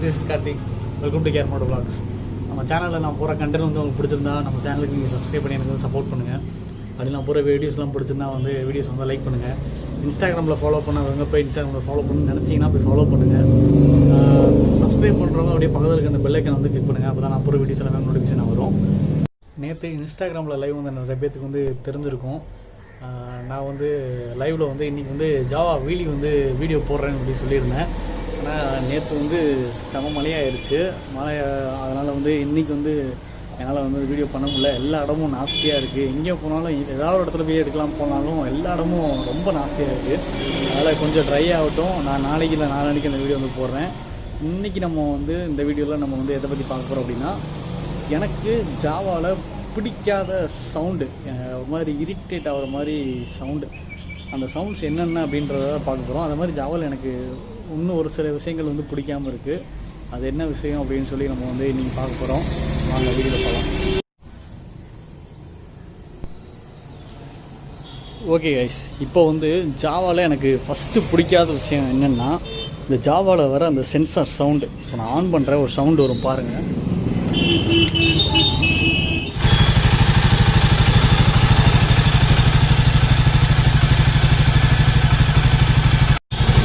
This is Karthik. Welcome to krmotovlogs. நம்ம சேனலில் நான் போகிற கண்டென்ட் வந்து உங்களுக்கு பிடிச்சிருந்தா நம்ம சேனலுக்கு நீங்கள் சப்ஸ்கிரைப் பண்ணி எனக்கு வந்து சப்போர்ட் பண்ணுங்கள். அப்படி நான் போகிற வீடியோஸ்லாம் பிடிச்சிருந்தா வந்து வீடியோஸ் வந்து லைக் பண்ணுங்கள். இன்ஸ்டாகிராமில் ஃபாலோ பண்ணாதவங்க போய் இன்ஸ்டாகிராமில் ஃபாலோ பண்ணணும்னு நினச்சிங்கன்னா போய் ஃபாலோ பண்ணுங்கள். சப்ஸ்கிரைப் பண்ணுறவங்க அப்படியே பக்கத்தில் இருக்க அந்த பெல் ஐக்கனை வந்து கிளிக் பண்ணுங்கள். அப்போ தான் நான் போகிற வீடியோஸ் எல்லாமே நோட்டிஃபிகேஷன் வரும். நேற்று இன்ஸ்டாகிராமில் லைவ் வந்து நிறைய பேருக்கு வந்து தெரிஞ்சிருக்கும். நான் வந்து லைவில் வந்து இன்றைக்கி வந்து ஜாவா வீலி வந்து வீடியோ போடுறேன்னு அப்படி சொல்லியிருந்தேன். ஆனால் நேற்று வந்து செம மழையாயிருச்சு. அதனால் வந்து இன்றைக்கி வந்து என்னால் வந்து வீடியோ பண்ண முடியல. எல்லா இடமும் நாஸ்தியாக இருக்குது. எங்கே போனாலும் ஏதாவது ஒரு இடத்துல போய் எடுக்கலாம் போனாலும் எல்லா இடமும் ரொம்ப நாஸ்தியாக இருக்குது. அதனால் கொஞ்சம் ட்ரை ஆகட்டும். நான் நாளைக்கு இல்லை நாளைக்கு அந்த வீடியோ வந்து போடுறேன். இன்றைக்கி நம்ம வந்து இந்த வீடியோவில் நம்ம வந்து எதை பற்றி பார்க்க போகிறோம் அப்படின்னா, எனக்கு ஜாவாவில் பிடிக்காத சவுண்டு, ஒரு மாதிரி இரிட்டேட் ஆகிற மாதிரி சவுண்டு, அந்த சவுண்ட்ஸ் என்னென்ன அப்படின்றத பார்க்க போகிறோம். அது மாதிரி ஜாவாவில் எனக்கு இன்னும் ஒரு சில விஷயங்கள் வந்து பிடிக்காமல் இருக்குது. அது என்ன விஷயம் அப்படின்னு சொல்லி நம்ம வந்து இன்றைக்கி பார்க்க போகிறோம். வாங்க வீடியோவில் போகலாம். ஓகே கைஸ், இப்போ வந்து ஜாவாவில் எனக்கு ஃபஸ்ட்டு பிடிக்காத விஷயம் என்னென்னா, இந்த ஜாவாவில் வர அந்த சென்சார் சவுண்டு. இப்போ நான் ஆன் பண்ணுற ஒரு சவுண்டு வரும் பாருங்கள்.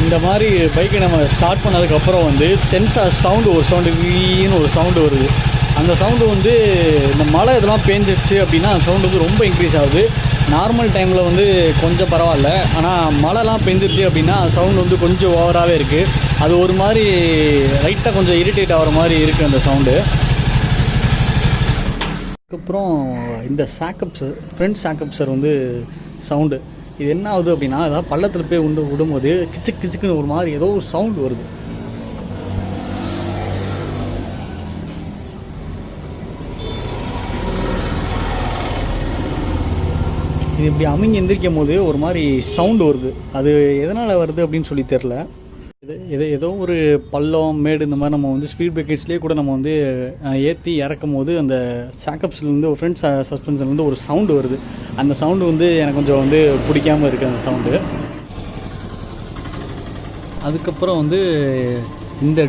இந்த மாதிரி பைக்கை நம்ம ஸ்டார்ட் பண்ணதுக்கப்புறம் வந்து சென்சார் சவுண்டு, ஒரு சவுண்டு வீன்னு ஒரு சவுண்டு வருது. அந்த சவுண்டு வந்து இந்த மழை இதெல்லாம் பேஞ்சிடுச்சு அப்படின்னா அந்த சவுண்டு வந்து ரொம்ப இன்க்ரீஸ் ஆகுது. நார்மல் டைமில் வந்து கொஞ்சம் பரவாயில்ல, ஆனால் மழைலாம் பெஞ்சிருச்சு அப்படின்னா சவுண்டு வந்து கொஞ்சம் ஓவராகவே இருக்குது. அது ஒரு மாதிரி லைட்டாக கொஞ்சம் இரிட்டேட் ஆகிற மாதிரி இருக்குது அந்த சவுண்டு. அதுக்கப்புறம் இந்த சாக்கப்ஸர், ஃப்ரண்ட் சாக்கப்ஸர் வந்து சவுண்டு, இது என்ன ஆகுது அப்படின்னா, ஏதாவது பள்ளத்தில் போய் விடும்போது கிச்சு கிச்சுக்குன்னு ஒரு மாதிரி ஏதோ ஒரு சவுண்டு வருது. இது இப்படி அமைங்கி எந்திரிக்கும் போது ஒரு மாதிரி சவுண்டு வருது. அது எதனால் வருது அப்படின்னு சொல்லி தெரில. ஏதோ ஒரு பள்ளம் மேடு இந்த மாதிரி நம்ம வந்து ஸ்பீட் பிரேக்கர்ஸ்லேயே கூட நம்ம வந்து ஏற்றி இறக்கும் போது அந்த சாக்கப்ஸ்லேருந்து ஒரு ஃப்ரண்ட் சஸ்பென்ஷன்லேருந்து ஒரு சவுண்டு வருது. அந்த சவுண்டு வந்து எனக்கு கொஞ்சம் வந்து பிடிக்காமல் இருக்குது அந்த சவுண்டு. அதுக்கப்புறம் வந்து இந்த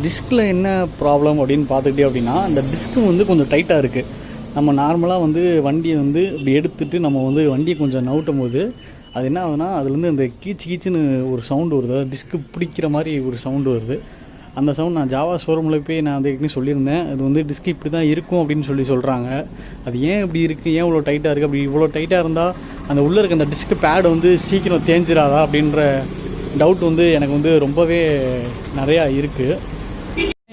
டிஸ்கில் என்ன ப்ராப்ளம் அப்படின்னு பார்த்துக்கிட்டே அப்படின்னா, அந்த டிஸ்க்கு வந்து கொஞ்சம் டைட்டாக இருக்குது. நம்ம நார்மலாக வந்து வண்டியை வந்து இப்படி எடுத்துகிட்டு நம்ம வந்து வண்டியை கொஞ்சம் நவுட்டும் போது அது என்ன ஆகுதுன்னா, அதுலேருந்து அந்த கீச்சுன்னு ஒரு சவுண்டு வருது. அதாவது டிஸ்க்கு பிடிக்கிற மாதிரி ஒரு சவுண்டு வருது. அந்த சவுண்ட் நான் ஜாவா ஷோரூமில் போய் நான் அதை ஏற்கனவே சொல்லியிருந்தேன். அது வந்து டிஸ்க் இப்படி தான் இருக்கும் அப்படின்னு சொல்கிறாங்க. அது ஏன் இப்படி இருக்குது, ஏன் இவ்வளோ டைட்டாக இருக்குது, அப்படி இவ்வளோ டைட்டாக இருந்தால் அந்த உள்ளே இருக்க அந்த டிஸ்க்கு பேடு வந்து சீக்கிரம் தேஞ்சிடாதா அப்படின்ற டவுட் வந்து எனக்கு வந்து ரொம்பவே நிறையா இருக்குது.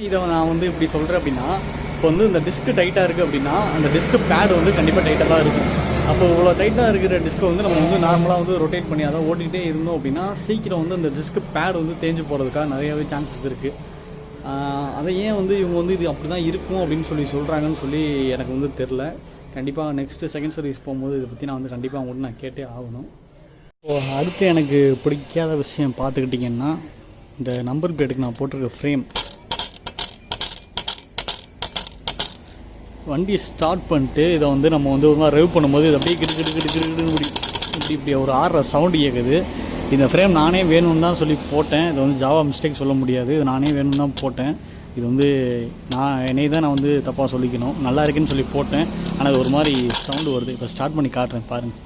இதை நான் வந்து இப்படி சொல்கிறேன் அப்படின்னா, இப்போ வந்து இந்த டிஸ்க்கு டைட்டாக இருக்குது அப்படின்னா அந்த டிஸ்க்கு பேடு வந்து கண்டிப்பாக டைட்டாக தான் இருக்கும். அப்போ இவ்வளோ டைட்டாக இருக்கிற டிஸ்க்கை வந்து நம்ம வந்து நார்மலாக வந்து ரொட்டேட் பண்ணி அதை ஓட்டிகிட்டே இருந்தோம் அப்படின்னா சீக்கிரம் வந்து அந்த டிஸ்க்கு பேடு வந்து தேஞ்சு போகிறதுக்காக நிறையாவே சான்சஸ் இருக்குது. அதை ஏன் வந்து இவங்க வந்து இது அப்படி தான் இருக்கும் அப்படின்னு சொல்கிறாங்கன்னு சொல்லி எனக்கு வந்து தெரில. கண்டிப்பாக நெக்ஸ்ட்டு செகண்ட் சர்வீஸ் போகும்போது இதை பற்றி நான் வந்து கண்டிப்பாக அவங்கள்ட்ட நான் கேட்டே ஆகணும். ஸோ அடுத்து எனக்கு பிடிக்காத விஷயம் பார்த்துக்கிட்டிங்கன்னா, இந்த நம்பர் பிளேட்டுக்கு நான் போட்டிருக்க ஃப்ரேம். வண்டியை ஸ்டார்ட் பண்ணிட்டு இதை வந்து நம்ம வந்து ஒரு மாதிரி ரெவ் பண்ணும்போது இது அப்படியே இப்படி ஒரு ஆடுற சவுண்டு கேட்குது. இந்த ஃப்ரேம் நானே வேணும்னு தான் சொல்லி போட்டேன். இது வந்து ஜாவா மிஸ்டேக் சொல்ல முடியாது. இது நானே வேணும்னு தான் போட்டேன். இது வந்து என்னை தான் நான் வந்து தப்பாக சொல்லிக்கணும். நல்லா இருக்குன்னு சொல்லி போட்டேன், ஆனால் அது ஒரு மாதிரி சவுண்டு வருது. இப்போ ஸ்டார்ட் பண்ணி காட்டுறேன் பாருங்கள்.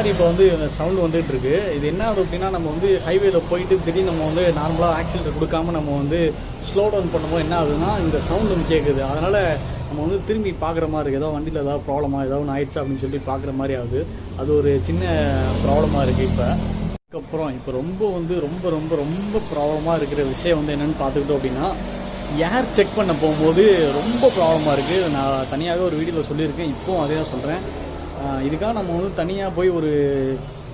இப்போ வந்து அந்த சவுண்டு வந்துட்டு இருக்கு. இது என்ன ஆகுது அப்படின்னா, நம்ம வந்து ஹைவேல போயிட்டு திடீர்னு நம்ம வந்து நார்மலாக ஆக்சிலேட்டர் கொடுக்காம நம்ம வந்து ஸ்லோ டவுன் பண்ணும்போது என்ன ஆகுதுன்னா இந்த சவுண்டு வந்து கேட்குது. அதனால் நம்ம வந்து திரும்பி பார்க்குற மாதிரி இருக்குது. ஏதோ வண்டியில் ஏதாவது ப்ராப்ளமாக ஏதாவது ஆயிடுச்சா அப்படின்னு சொல்லி பார்க்குற மாதிரி ஆகுது. அது ஒரு சின்ன ப்ராப்ளமாக இருக்குது. அதுக்கப்புறம் இப்போ ரொம்ப ப்ராப்ளமாக இருக்கிற விஷயம் வந்து என்னென்னு பார்த்துக்கிட்டோம் அப்படின்னா, ஏர் செக் பண்ண போகும்போது ரொம்ப ப்ராப்ளமாக இருக்குது. நான் தனியாகவே ஒரு வீடியோவில் சொல்லியிருக்கேன், இப்போவும் அதே தான் சொல்கிறேன். இதுக்காக நம்ம வந்து தனியாக போய்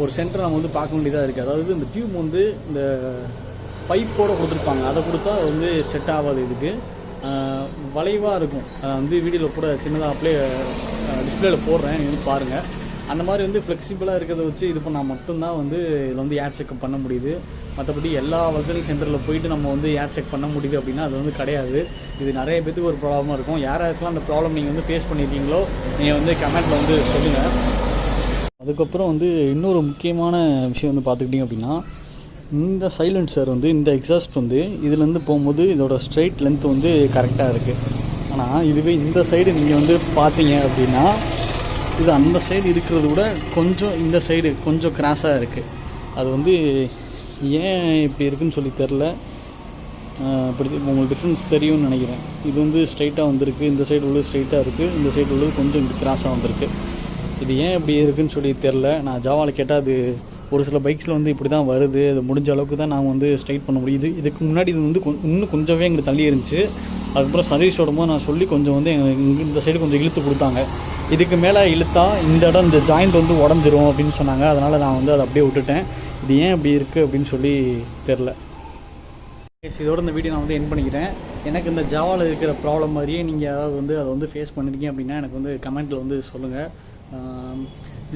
ஒரு சென்டரை நம்ம வந்து பார்க்க வேண்டியதாக இருக்குது. அதாவது இந்த டியூப் வந்து இந்த பைப்போடு கொடுத்துருப்பாங்க. அதை கொடுத்தா அது வந்து செட் ஆகாது. இதுக்கு வளைவாக இருக்கும். வந்து வீடியோவில் கூட சின்னதாக டிஸ்பிளேயில் போடுறேன், நீங்கள் வந்து பாருங்கள். அந்த மாதிரி வந்து ஃப்ளெக்சிபிளாக இருக்கிறத வச்சு இது பண்ணால் மட்டும்தான் வந்து இதில் வந்து ஏர் செக்அப் பண்ண முடியுது. மற்றபடி எல்லா வல்கனிக் சென்டரில் போயிட்டு நம்ம வந்து ஏர் செக் பண்ண முடியுது அப்படின்னா அது வந்து கிடையாது. இது நிறைய பேத்துக்கு ஒரு ப்ராப்ளமாக இருக்கும். யாராருக்கெல்லாம் அந்த ப்ராப்ளம் நீங்கள் வந்து ஃபேஸ் பண்ணியிருக்கீங்களோ நீங்கள் வந்து கமெண்ட்டில் வந்து சொல்லுங்கள். அதுக்கப்புறம் வந்து இன்னொரு முக்கியமான விஷயம் வந்து பார்த்துக்கிட்டிங்க அப்படின்னா, இந்த சைலன்சர் வந்து இந்த எக்ஸாஸ்ட் வந்து இதுலேருந்து போகும்போது இதோட ஸ்ட்ரைட் லென்த் வந்து கரெக்டாக இருக்குது. ஆனால் இதுவே இந்த சைடு நீங்கள் வந்து பார்த்தீங்க அப்படின்னா இது அந்த சைடு இருக்கிறத விட கொஞ்சம் இந்த சைடு கொஞ்சம் கிராஸாக இருக்குது. அது வந்து ஏன் இப்படி இருக்குதுன்னு சொல்லி தெரில. இப்படி உங்களுக்கு டிஃப்ரென்ஸ் தெரியும்னு நினைக்கிறேன். இது வந்து ஸ்ட்ரைட்டாக வந்திருக்கு, இந்த சைடு உள்ளது ஸ்ட்ரைட்டாக இருக்குது, இந்த சைடு உள்ளது கொஞ்சம் கிராஸாக வந்திருக்கு. இது ஏன் இப்படி இருக்குதுன்னு சொல்லி தெரில. நான் ஜாவாவில் கேட்டால் அது ஒரு சில பைக்ஸில் வந்து இப்படி தான் வருது, அது முடிஞ்ச அளவுக்கு தான் நாங்கள் வந்து ஸ்ட்ரைட் பண்ண முடியுது. இதுக்கு முன்னாடி இது வந்து இன்னும் கொஞ்சமே எங்களுக்கு தள்ளி இருந்துச்சு. அதுக்கப்புறம் சர்வீஸ் ஓடும்போது நான் சொல்லி கொஞ்சம் வந்து எங்களுக்கு இந்த சைடு கொஞ்சம் இழுத்து கொடுத்தாங்க. இதுக்கு மேலே இழுத்தா இந்த இடம் இந்த ஜாயிண்ட் வந்து உடஞ்சிரும் அப்படின்னு சொன்னாங்க. அதனால் நான் வந்து அதை அப்படியே விட்டுட்டேன். இது ஏன் அப்படி இருக்குது அப்படின்னு சொல்லி தெரில. இதோட இந்த வீடியோ நான் வந்து எண்ட் பண்ணிக்கிறேன். எனக்கு இந்த ஜாவாவில் இருக்கிற ப்ராப்ளம் மாதிரியே நீங்கள் யாராவது வந்து அதை வந்து ஃபேஸ் பண்ணியிருக்கீங்க அப்படின்னா எனக்கு வந்து கமெண்ட்டில் வந்து சொல்லுங்கள்.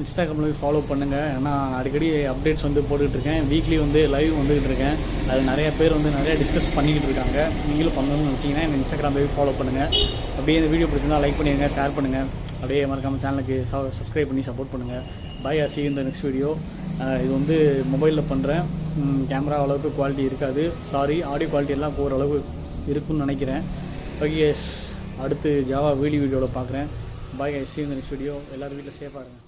இன்ஸ்டாகிராமில் போய் ஃபாலோ பண்ணுங்கள். ஏன்னா அடிக்கடி அப்டேட்ஸ் வந்து போட்டுட்ருக்கேன். வீக்லி வந்து லைவ் வந்துகிட்டு இருக்கேன். அது நிறைய பேர் வந்து நிறையா டிஸ்கஸ் பண்ணிக்கிட்டு இருக்காங்க. நீங்களும் பண்ணணும்னு நினச்சிங்கன்னா எனக்கு இன்ஸ்டாகிராம் போய் ஃபாலோ பண்ணுங்கள். அப்படியே இந்த வீடியோ பிடிச்சிருந்தால் லைக் பண்ணிடுங்க, ஷேர் பண்ணுங்கள். அப்படியே மறக்காமல் சேனலுக்கு சப்ஸ்கிரைப் பண்ணி சப்போர்ட் பண்ணுங்கள். பாய், see you in the next video. இது வந்து மொபைலில் பண்ணுறேன். கேமரா அளவுக்கு குவாலிட்டி இருக்காது, சாரி. ஆடியோ குவாலிட்டி எல்லாம் ஓரளவு இருக்குன்னு நினைக்கிறேன். ஓகே, அடுத்து ஜாவா வீடியோவில் பார்க்குறேன். பாய், see you in the next video. எல்லோரும் வீட்டில் சேஃபாக இருங்க.